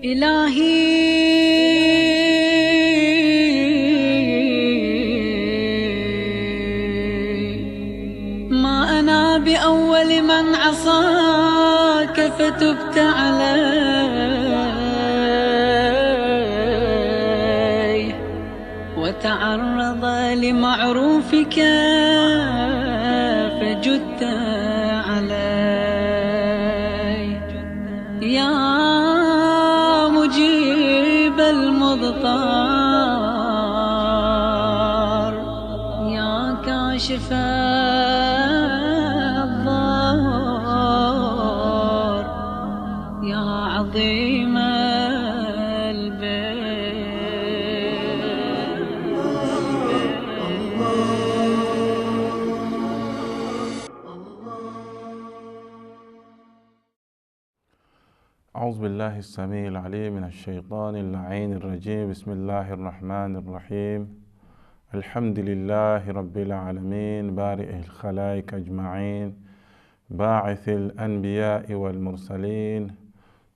إلهي ما أنا بأول من عصاك فتبت علي وتعرض لمعروفك فجدت علي يا مجيب المضطر يا كاشف الضار يا عظيم البر. أعوذ بالله السميع العليم من الشيطان اللعين الرجيم. بسم الله الرحمن الرحيم. الحمد لله رب العالمين بارئ الخلائق أجمعين باعث الأنبياء والمرسلين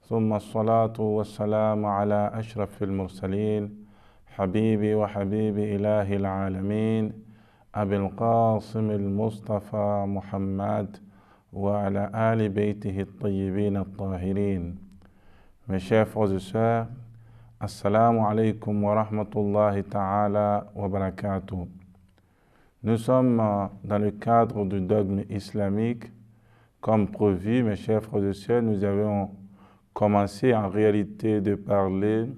ثم الصلاة والسلام على أشرف المرسلين حبيبي وحبيب إله العالمين أبي القاسم المصطفى محمد وعلى آل بيته الطيبين الطاهرين. Mes chers frères et sœurs, Assalamu alaikum wa rahmatullahi ta'ala wa barakatuh. Nous sommes dans le cadre du dogme islamique. Comme prévu, mes chers frères et sœurs, nous avons commencé en réalité de parler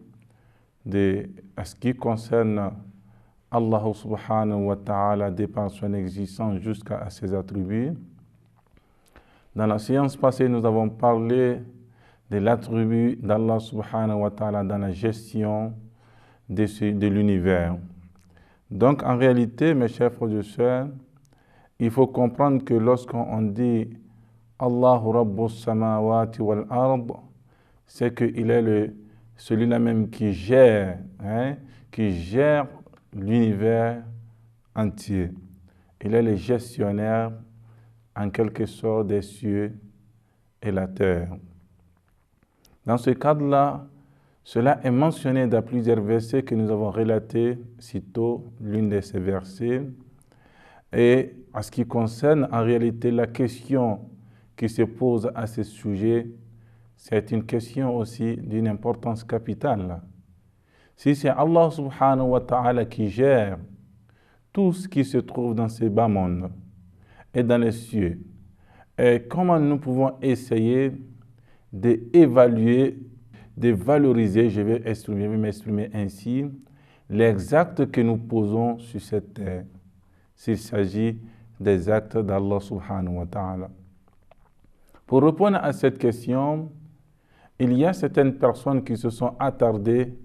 à ce qui concerne Allah subhanahu wa ta'ala par son existence jusqu'à ses attributs. Dans la séance passée, nous avons parlé de l'attribut d'Allah subhanahu wa ta'ala dans la gestion de l'univers. Donc en réalité, mes chers frères et sœurs, il faut comprendre que lorsqu'on dit Allahu Rabbus Samawati wal Ard, c'est qu'il est celui-là même qui gère l'univers entier. Il est le gestionnaire en quelque sorte des cieux et la terre. Dans ce cadre-là, cela est mentionné dans plusieurs versets que nous avons relatés sitôt, l'une de ces versets. Et en ce qui concerne en réalité la question qui se pose à ce sujet, c'est une question aussi d'une importance capitale. Si c'est Allah subhanahu wa ta'ala qui gère tout ce qui se trouve dans ce bas monde et dans les cieux, et comment nous pouvons essayer d'évaluer, de valoriser, je vais m'exprimer ainsi, les actes que nous posons sur cette terre, s'il s'agit des actes d'Allah subhanahu wa ta'ala. Pour répondre à cette question, il y a certaines personnes qui se sont attardées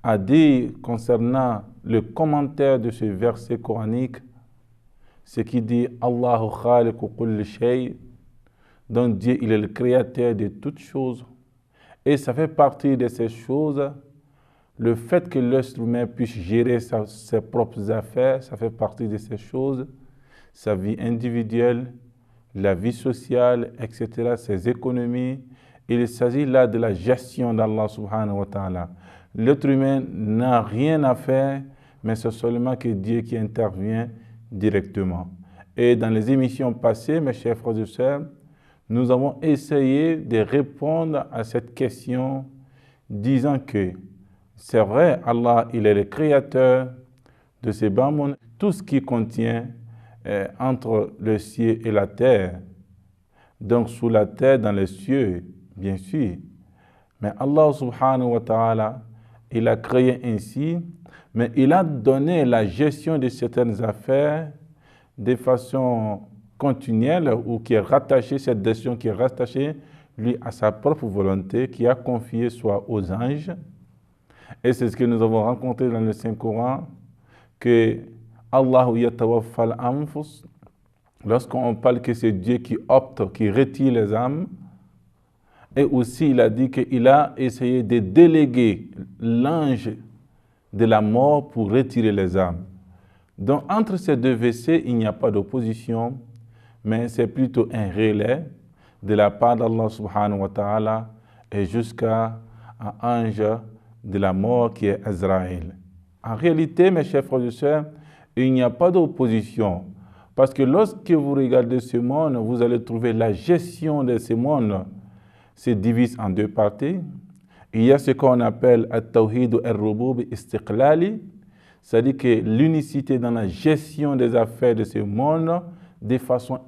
à dire concernant le commentaire de ce verset coranique, ce qui dit Allahu khaliqu kulli shay, donc Dieu, il est le créateur de toutes choses. Et ça fait partie de ces choses, le fait que l'être humain puisse gérer ses propres affaires, ça fait partie de ces choses, sa vie individuelle, la vie sociale, etc., ses économies. Il s'agit là de la gestion d'Allah subhanahu wa ta'ala. L'être humain n'a rien à faire, mais c'est seulement que Dieu qui intervient directement. Et dans les émissions passées, mes chers frères et sœurs, nous avons essayé de répondre à cette question disant que c'est vrai, Allah, il est le créateur de ces bas mondes, tout ce qui contient entre le ciel et la terre, donc sous la terre, dans les cieux, bien sûr. Mais Allah subhanahu wa ta'ala, il a créé ainsi, mais il a donné la gestion de certaines affaires de façon continuelle ou qui est rattachée, cette décision qui est rattachée, lui, à sa propre volonté, qui a confié soit aux anges. Et c'est ce que nous avons rencontré dans le Saint-Coran, que Allahu yatawaffal anfus, lorsqu'on parle que c'est Dieu qui opte, qui retire les âmes, et aussi il a dit qu'il a essayé de déléguer l'ange de la mort pour retirer les âmes. Donc entre ces deux versets, il n'y a pas d'opposition, mais c'est plutôt un relais de la part d'Allah subhanahu wa ta'ala et jusqu'à à ange de la mort qui est Azraïl. En réalité, mes chers frères et sœurs, il n'y a pas d'opposition. Parce que lorsque vous regardez ce monde, vous allez trouver la gestion de ce monde se divise en deux parties. Il y a ce qu'on appelle At-Tawhid al-Rubub Istiqlali, c'est-à-dire que l'unicité dans la gestion des affaires de ce monde de façon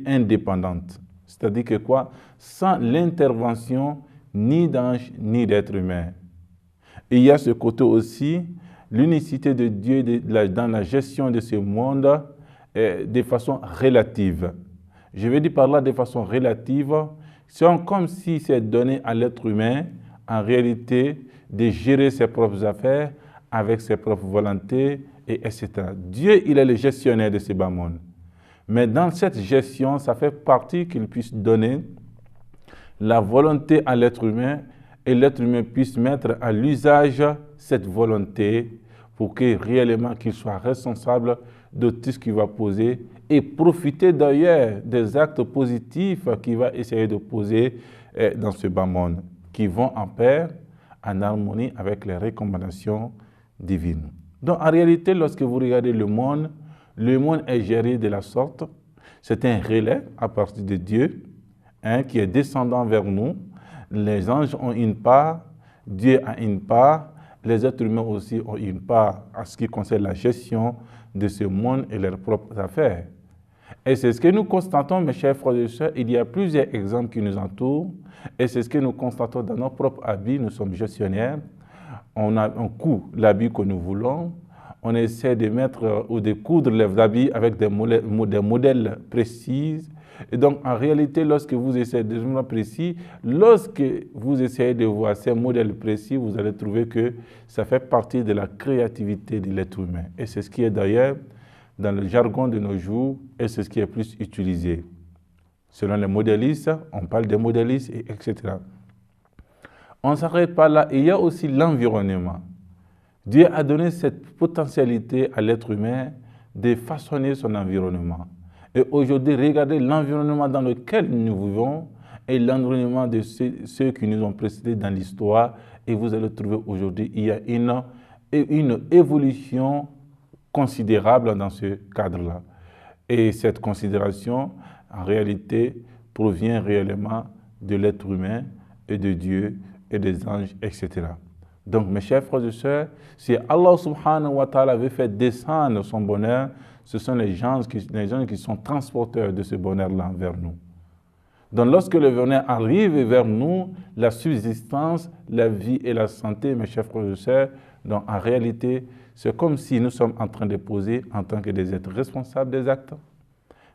indépendante. C'est-à-dire que quoi? Sans l'intervention ni d'ange ni d'être humain. Il y a ce côté aussi, l'unicité de Dieu dans la gestion de ce monde de façon relative. Je vais dire par là de façon relative, c'est comme si c'est donné à l'être humain, en réalité, de gérer ses propres affaires avec ses propres volontés, etc. Dieu, il est le gestionnaire de ce bas monde. Mais dans cette gestion, ça fait partie qu'il puisse donner la volonté à l'être humain et l'être humain puisse mettre à l'usage cette volonté pour que réellement qu'il soit responsable de tout ce qu'il va poser et profiter d'ailleurs des actes positifs qu'il va essayer de poser dans ce bas monde, qui vont en pair, en harmonie avec les recommandations divines. Donc en réalité, lorsque vous regardez le monde est géré de la sorte. C'est un relais à partir de Dieu qui est descendant vers nous. Les anges ont une part, Dieu a une part, les êtres humains aussi ont une part en ce qui concerne la gestion de ce monde et leurs propres affaires. Et c'est ce que nous constatons, mes chers frères et sœurs, il y a plusieurs exemples qui nous entourent, et c'est ce que nous constatons dans nos propres habits. Nous sommes gestionnaires, on coud l'habit que nous voulons, on essaie de mettre ou de coudre les habits avec des modèles précis. Et donc, en réalité, lorsque vous essayez de modèles précis, lorsque vous essayez de voir ces modèles précis, vous allez trouver que ça fait partie de la créativité de l'être humain. Et c'est ce qui est d'ailleurs dans le jargon de nos jours, et c'est ce qui est plus utilisé. Selon les modélistes, on parle des modélistes, etc. On ne s'arrête pas là, il y a aussi l'environnement. Dieu a donné cette potentialité à l'être humain de façonner son environnement. Et aujourd'hui, regardez l'environnement dans lequel nous vivons et l'environnement de ceux qui nous ont précédés dans l'histoire. Et vous allez trouver aujourd'hui, il y a une évolution considérable dans ce cadre-là. Et cette considération, en réalité, provient réellement de l'être humain et de Dieu et des anges, etc. Donc, mes chers frères et sœurs, si Allah subhanahu wa ta'ala veut faire descendre son bonheur, ce sont les gens qui sont transporteurs de ce bonheur-là vers nous. Donc, lorsque le bonheur arrive vers nous, la subsistance, la vie et la santé, mes chers frères et sœurs, donc en réalité, c'est comme si nous sommes en train de poser en tant que des êtres responsables des actes.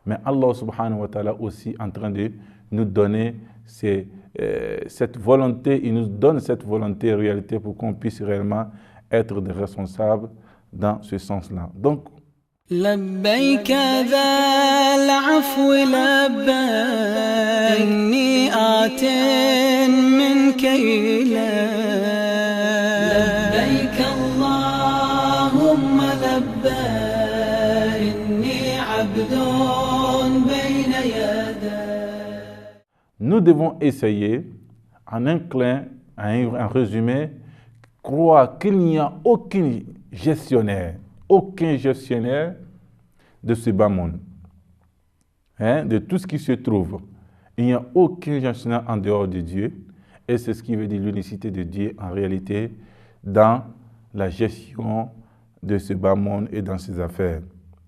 Mais Allah subhanahu wa ta'ala aussi en train de nous donner cette volonté, il nous donne cette volonté en réalité pour qu'on puisse réellement être des responsables dans ce sens-là. Donc, لبيك ذا العفو لبيك إني آت منك إليك لبيك اللهم لبيك إني عبد بين يديك. Nous devons essayer, en un clin, en résumé, croire qu'il n'y a aucun gestionnaire de ce bas monde, de tout ce qui se trouve. Il n'y a aucun gestionnaire en dehors de Dieu, et c'est ce qui veut dire l'unicité de Dieu en réalité dans la gestion de ce bas monde et dans ses affaires.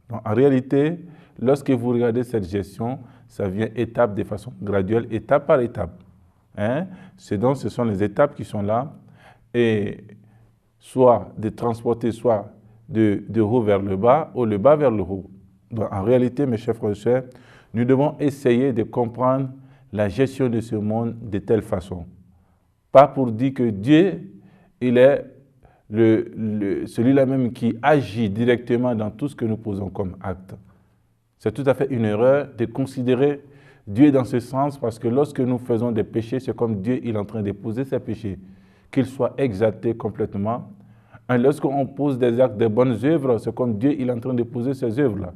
Donc, en réalité, lorsque vous regardez cette gestion, ça vient étape de façon graduelle, étape par étape. Ce sont les étapes qui sont là, et soit de transporter, soit de haut vers le bas ou le bas vers le haut. Donc, en réalité, mes chers frères et sœurs, nous devons essayer de comprendre la gestion de ce monde de telle façon. Pas pour dire que Dieu, il est celui-là même qui agit directement dans tout ce que nous posons comme acte. C'est tout à fait une erreur de considérer Dieu dans ce sens, parce que lorsque nous faisons des péchés, c'est comme Dieu il est en train de poser ses péchés, qu'ils soient exaltés complètement. Et lorsqu'on pose des actes de bonnes œuvres, c'est comme Dieu il est en train de poser ces œuvres-là.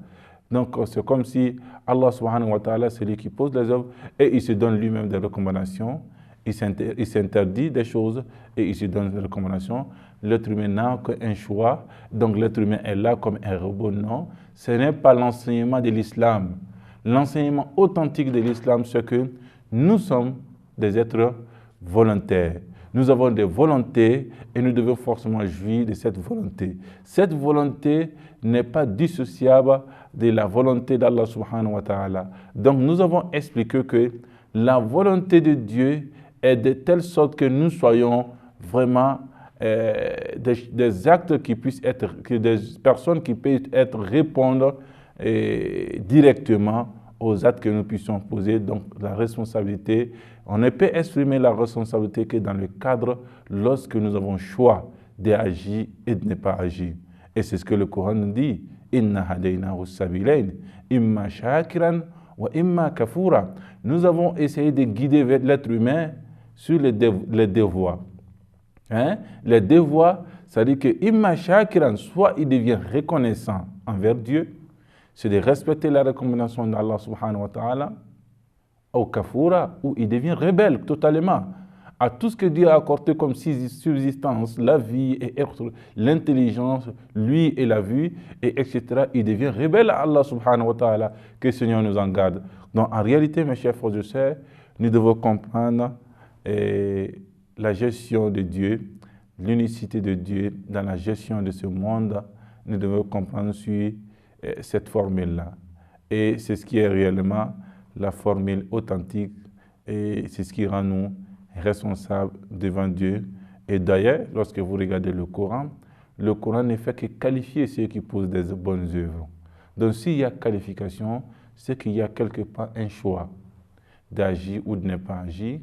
Donc c'est comme si Allah subhanahu wa ta'ala, c'est lui qui pose les œuvres et il se donne lui-même des recommandations il s'interdit des choses et il se donne des recommandations. L'être humain n'a qu'un choix, donc l'être humain est là comme un robot. Non, ce n'est pas l'enseignement de l'islam. L'enseignement authentique de l'islam, c'est que nous sommes des êtres volontaires. Nous avons des volontés et nous devons forcément jouir de cette volonté. Cette volonté n'est pas dissociable de la volonté d'Allah subhanahu wa ta'ala. Donc nous avons expliqué que la volonté de Dieu est de telle sorte que nous soyons vraiment des actes qui puissent être, que des personnes qui peuvent répondre directement aux actes que nous puissions poser. Donc la responsabilité, on ne peut exprimer la responsabilité que dans le cadre lorsque nous avons choix d'agir et de ne pas agir. Et c'est ce que le Coran nous dit. Inna hadaynahu sabilayn, imma shakiran wa imma kafura. Nous avons essayé de guider l'être humain sur les deux voies. Les deux voies, c'est-à-dire que imma shakiran, soit il devient reconnaissant envers Dieu, c'est de respecter la recommandation d'Allah subhanahu wa ta'ala, ou kafura, où il devient rebelle totalement à tout ce que Dieu a accordé comme subsistance, la vie et l'intelligence, lui et la vue, et etc. Il devient rebelle à Allah subhanahu wa ta'ala, que le Seigneur nous en garde. Donc en réalité, mes chers frères et sœurs, nous devons comprendre la gestion de Dieu, l'unicité de Dieu dans la gestion de ce monde. Nous devons comprendre sur cette formule-là. Et c'est ce qui est réellement la formule authentique et c'est ce qui rend nous responsables devant Dieu. Et d'ailleurs, lorsque vous regardez le Coran ne fait que qualifier ceux qui posent des bonnes œuvres. Donc s'il y a qualification, c'est qu'il y a quelque part un choix d'agir ou de ne pas agir,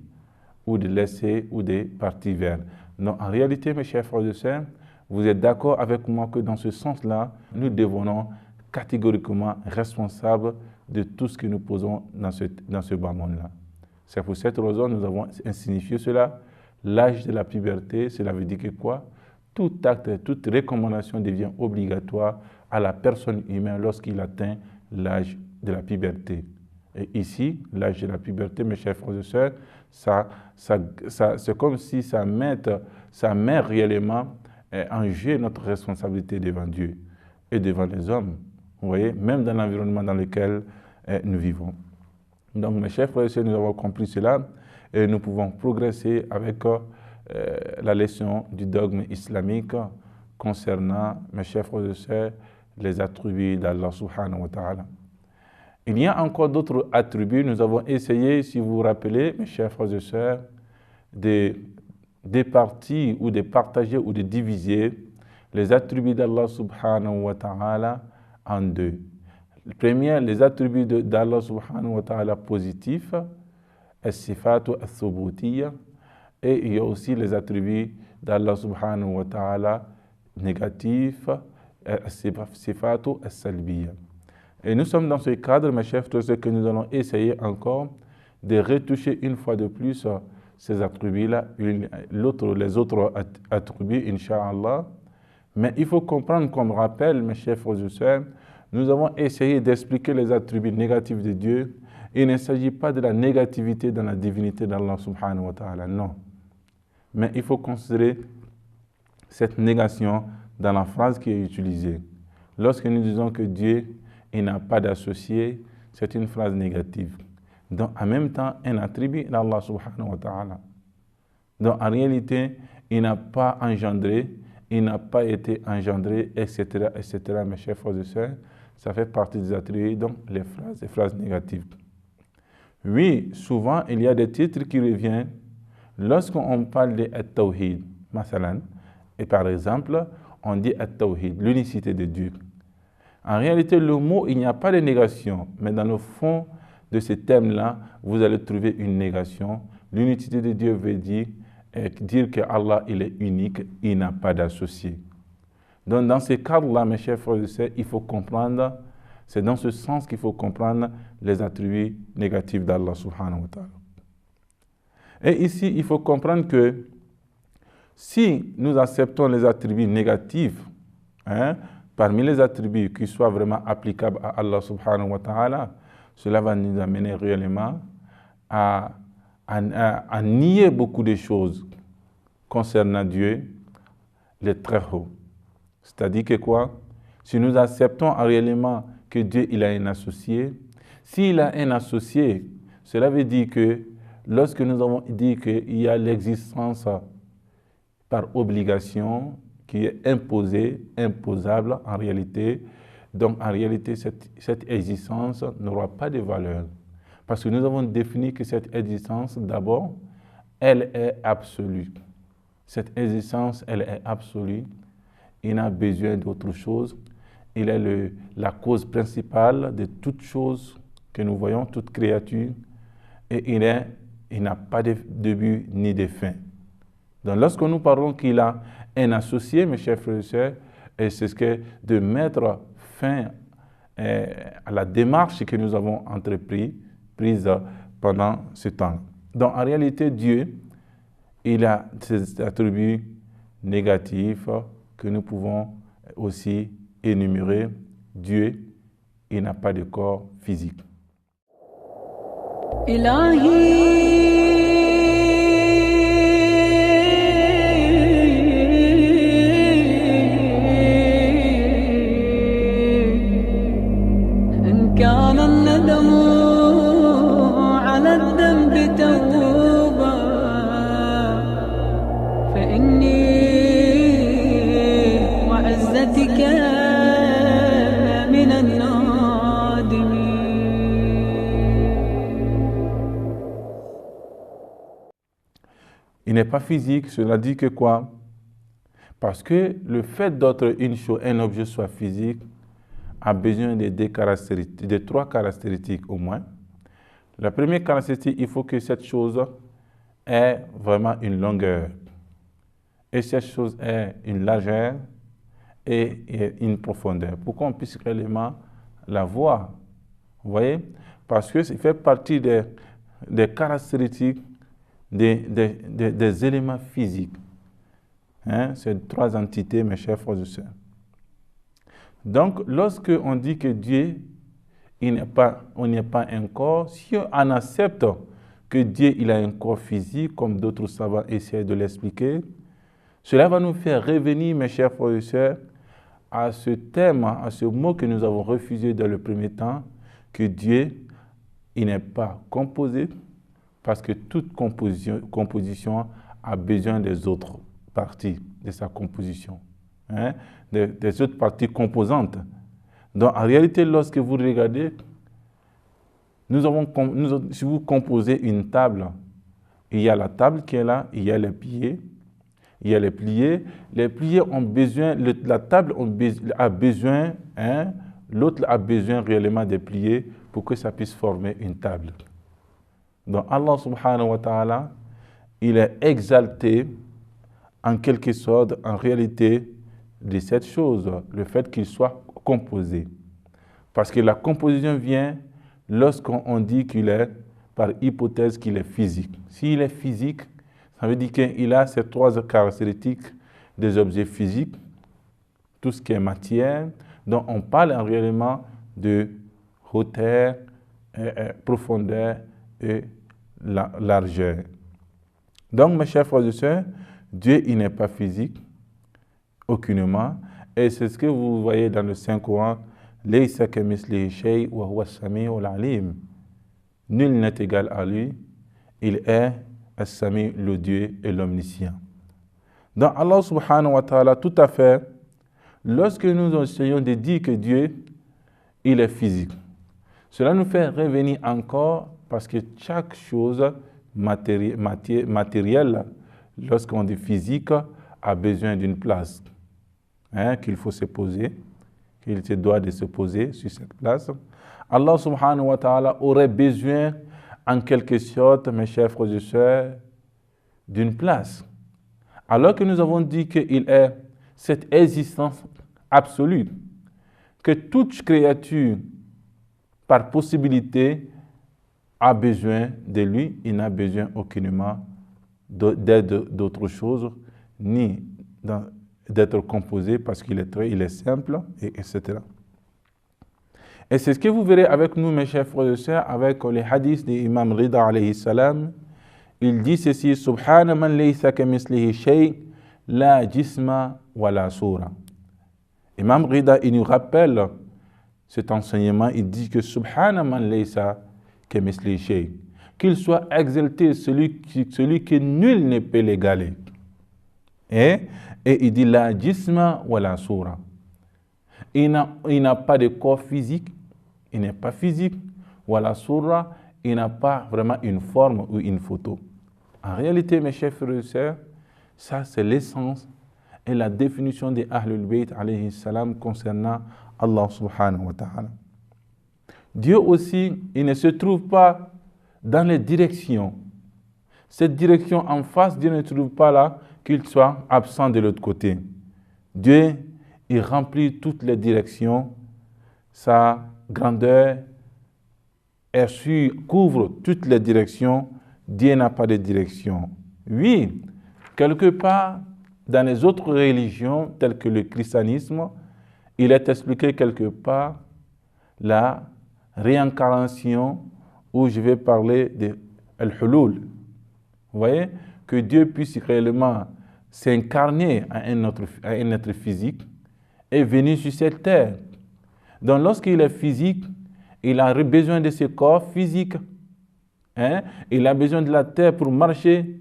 ou de laisser ou de partir vers. Donc en réalité, mes chers frères et sœurs, vous êtes d'accord avec moi que dans ce sens-là, nous devenons catégoriquement responsables de tout ce que nous posons dans ce bas monde-là. C'est pour cette raison que nous avons signifié cela. L'âge de la puberté, cela veut dire que quoi? Tout acte, toute recommandation devient obligatoire à la personne humaine lorsqu'il atteint l'âge de la puberté. Et ici, l'âge de la puberté, mes chers frères et sœurs, c'est comme si ça met réellement en jeu notre responsabilité devant Dieu et devant les hommes. Vous voyez, même dans l'environnement dans lequel nous vivons. Donc, mes chers frères et sœurs, nous avons compris cela et nous pouvons progresser avec la leçon du dogme islamique concernant, mes chers frères et sœurs, les attributs d'Allah subhanahu wa ta'ala. Il y a encore d'autres attributs. Nous avons essayé, si vous vous rappelez, mes chers frères et sœurs, de départir ou de partager ou de diviser les attributs d'Allah subhanahu wa ta'ala en deux. Le premier, les attributs d'Allah subhanahu wa ta'ala positifs, as-sifatu as-subutiyya, et il y a aussi les attributs d'Allah subhanahu wa ta'ala négatifs, as-sifatu as-salbiyya. Et nous sommes dans ce cadre, mes chers frères, que nous allons essayer encore de retoucher une fois de plus ces attributs-là, les autres attributs, Inch'Allah. Mais il faut comprendre comme rappel, mes chers frères et sœurs, nous avons essayé d'expliquer les attributs négatifs de Dieu. Il ne s'agit pas de la négativité dans la divinité d'Allah subhanahu wa ta'ala, non. Mais il faut considérer cette négation dans la phrase qui est utilisée. Lorsque nous disons que Dieu il n'a pas d'associé, c'est une phrase négative. Donc, en même temps, un attribut d'Allah subhanahu wa ta'ala. Donc, en réalité, il n'a pas engendré, il n'a pas été engendré, etc., etc., mes chers frères et sœurs. Ça fait partie des attributs, donc les phrases négatives. Oui, souvent, il y a des titres qui reviennent lorsqu'on parle de At-Tawhid, masalan, et par exemple, on dit At-Tawhid, l'unicité de Dieu. En réalité, le mot, il n'y a pas de négation, mais dans le fond de ce thème-là, vous allez trouver une négation. L'unicité de Dieu veut dire que Allah, il est unique, il n'a pas d'associé. Donc, dans ce cadre-là, mes chers frères et sœurs, il faut comprendre, c'est dans ce sens qu'il faut comprendre les attributs négatifs d'Allah subhanahu wa ta'ala. Et ici, il faut comprendre que si nous acceptons les attributs négatifs, parmi les attributs qui soient vraiment applicables à Allah subhanahu wa ta'ala, cela va nous amener réellement à à nier beaucoup de choses concernant Dieu, le Très-Haut. C'est-à-dire que quoi? Si nous acceptons réellement que Dieu il a un associé, s'il a un associé, cela veut dire que lorsque nous avons dit qu'il y a l'existence par obligation qui est imposée, imposable en réalité, donc en réalité cette existence n'aura pas de valeur. Parce que nous avons défini que cette existence, d'abord, elle est absolue. Cette existence, elle est absolue. Il n'a besoin d'autre chose. Il est la cause principale de toute chose que nous voyons, toute créature. Et il n'a pas de début ni de fin. Donc lorsque nous parlons qu'il a un associé, mes chers frères et sœurs, c'est ce que de mettre fin à la démarche que nous avons prise pendant ce temps. Donc en réalité, Dieu, il a ces attributs négatifs que nous pouvons aussi énumérer. Dieu, il n'a pas de corps physique. كان الندم على الذنب توبا فإني وعزتك من النادمين. Il n'est pas physique, cela dit que quoi? Parce que le fait d'être une chose, un objet soit physique, a besoin de trois caractéristiques au moins. La première caractéristique, il faut que cette chose ait vraiment une longueur. Et cette chose ait une largeur et une profondeur. Pour qu'on puisse réellement la voir. Vous voyez? Parce que ça fait partie des caractéristiques des éléments physiques. Hein? Ces trois entités, mes chers frères et sœurs. Donc, lorsque on dit que Dieu, on n'est pas un corps, si on accepte que Dieu il a un corps physique, comme d'autres savants essaient de l'expliquer, cela va nous faire revenir, mes chers frères et sœurs, à ce thème, à ce mot que nous avons refusé dans le premier temps, que Dieu, il n'est pas composé, parce que toute composition a besoin des autres parties de sa composition. Hein, des autres parties composantes. Donc, en réalité, lorsque vous regardez, si vous composez une table, il y a la table qui est là, il y a les pieds, il y a les pliés. Les pliés ont besoin, la table a besoin, hein, l'autre a besoin réellement des pliés pour que ça puisse former une table. Donc, Allah subhanahu wa ta'ala, il est exalté en quelque sorte, en réalité, de cette chose, le fait qu'il soit composé. Parce que la composition vient lorsqu'on dit qu'il est, par hypothèse, qu'il est physique. S'il est physique, ça veut dire qu'il a ces trois caractéristiques des objets physiques, tout ce qui est matière, dont on parle réellement de hauteur, profondeur et largeur. Donc, mes chers frères et sœurs, Dieu, il n'est pas physique, aucunement. Et c'est ce que vous voyez dans le Saint-Coran. Laysa kamithlihi shay wa huwa as-sami'ul 'alim. Nul n'est égal à lui. Il est as-sami, le Dieu et l'omniscient. Donc Allah subhanahu wa ta'ala, tout à fait, lorsque nous essayons de dire que Dieu, il est physique, cela nous fait revenir encore parce que chaque chose matérielle, lorsqu'on dit physique, a besoin d'une place. Hein, qu'il faut se poser, qu'il se doit de se poser sur cette place. Allah subhanahu wa ta'ala aurait besoin, en quelque sorte, mes chers frères et sœurs, d'une place. Alors que nous avons dit qu'il est cette existence absolue, que toute créature, par possibilité, a besoin de lui, il n'a besoin aucunement d'aide d'autre chose, ni d'être composé parce qu'il est simple, etc. Et c'est ce que vous verrez avec nous, mes chers frères et sœurs, avec les hadiths d'Imam Rida alayhi salam, il dit ceci, Subhana man laysa kamislihi shay, la jisma wa la sura. Imam Rida, il nous rappelle cet enseignement, il dit que Subhana man laysa kamislihi shay, qu'il soit exalté celui que nul ne peut l'égaler. Et il dit la jisma wa la sura. Il n'a pas de corps physique, il n'est pas physique. Wa la sura, il n'a pas vraiment une forme ou une photo. En réalité, mes chers frères et sœurs, ça c'est l'essence et la définition des Ahlul Bayt alayhi salam concernant Allah subhanahu wa ta'ala. Dieu aussi, il ne se trouve pas dans les directions. Cette direction en face, Dieu ne se trouve pas là, qu'il soit absent de l'autre côté. Dieu, il remplit toutes les directions, sa grandeur couvre toutes les directions, Dieu n'a pas de direction. Oui, quelque part, dans les autres religions, telles que le christianisme, il est expliqué quelque part la réincarnation, où je vais parler de Al-Hulul. Vous voyez, que Dieu puisse réellement s'incarner à un être physique et venir sur cette terre. Donc lorsqu'il est physique, il a besoin de ce corps physique. Il a besoin de la terre pour marcher.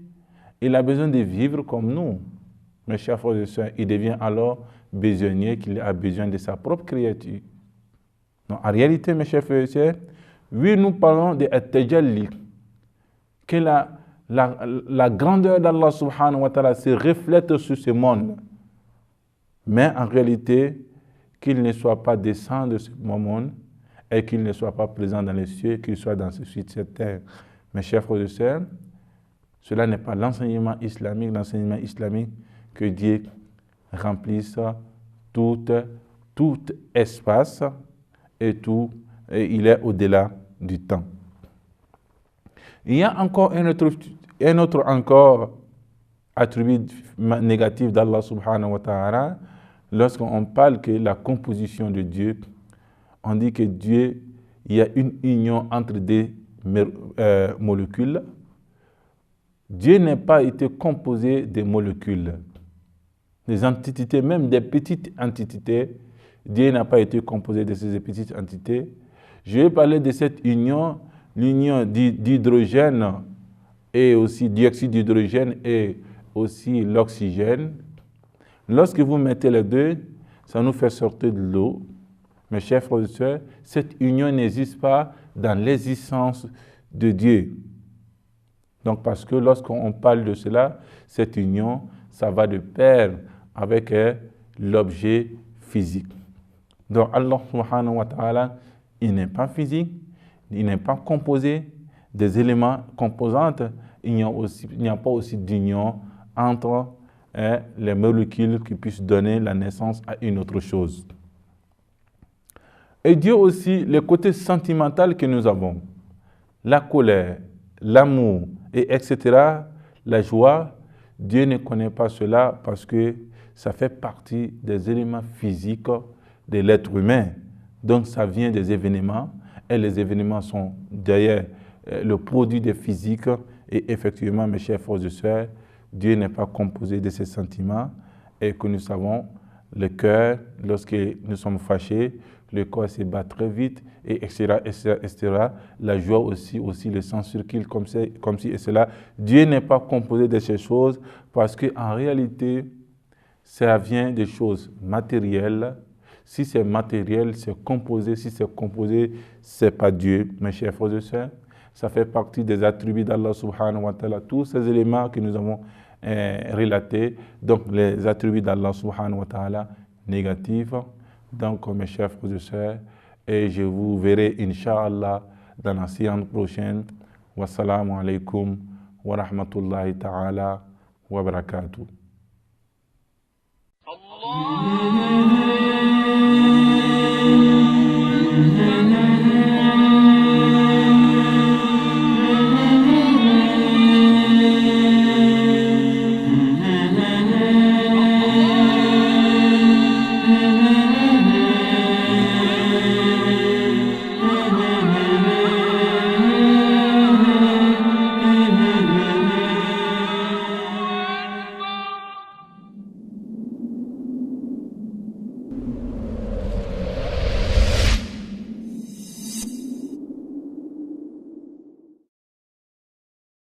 Il a besoin de vivre comme nous. Mes chers frères et sœurs, il devient alors besoinier qu'il a besoin de sa propre créature. Donc, en réalité, mes chers frères et sœurs, oui, nous parlons de At-Tajalli, que la grandeur d'Allah subhanahu wa ta'ala se reflète sur ce monde. Mais en réalité, qu'il ne soit pas descendu de ce monde et qu'il ne soit pas présent dans les cieux, qu'il soit dans cette terre. Mes chers frères et sœurs, cela n'est pas l'enseignement islamique que Dieu remplisse tout espace et il est au-delà du temps. Il y a encore un autre attribut négatif d'Allah subhanahu wa ta'ala. Lorsqu'on parle que la composition de Dieu, on dit que Dieu, il y a une union entre des molécules. Dieu n'a pas été composé de molécules. Des entités, même des petites entités, Dieu n'a pas été composé de ces petites entités. Je vais parler de cette union, l'union d'hydrogène et aussi dioxyde d'hydrogène et aussi l'oxygène. Lorsque vous mettez les deux, ça nous fait sortir de l'eau. Mes chers frères et sœurs, cette union n'existe pas dans l'existence de Dieu. Donc parce que lorsqu'on parle de cela, cette union, ça va de pair avec l'objet physique. Donc Allah subhanahu wa ta'ala, il n'est pas physique, il n'est pas composé des éléments composantes, il n'y a pas aussi d'union entre les molécules qui puissent donner la naissance à une autre chose. Et Dieu aussi, le côté sentimental que nous avons, la colère, l'amour, etc., la joie, Dieu ne connaît pas cela parce que ça fait partie des éléments physiques de l'être humain. Donc ça vient des événements et les événements sont d'ailleurs le produit des physiques. Et effectivement, mes chers frères et sœurs, Dieu n'est pas composé de ces sentiments et que nous savons, le cœur, lorsque nous sommes fâchés, le corps se bat très vite, et etc., etc. La joie aussi le sang circule comme si et cela. Dieu n'est pas composé de ces choses parce qu'en réalité, ça vient des choses matérielles. Si c'est matériel, c'est composé. Si c'est composé, ce n'est pas Dieu, mes chers frères et sœurs. Ça fait partie des attributs d'Allah subhanahu wa ta'ala. Tous ces éléments que nous avons relatés, donc les attributs d'Allah subhanahu wa ta'ala négatifs. Donc, mes chers frères et sœurs, et je vous verrai, Inch'Allah, dans la séance prochaine. Wassalamu alaikum wa rahmatullahi ta'ala wa barakatuh.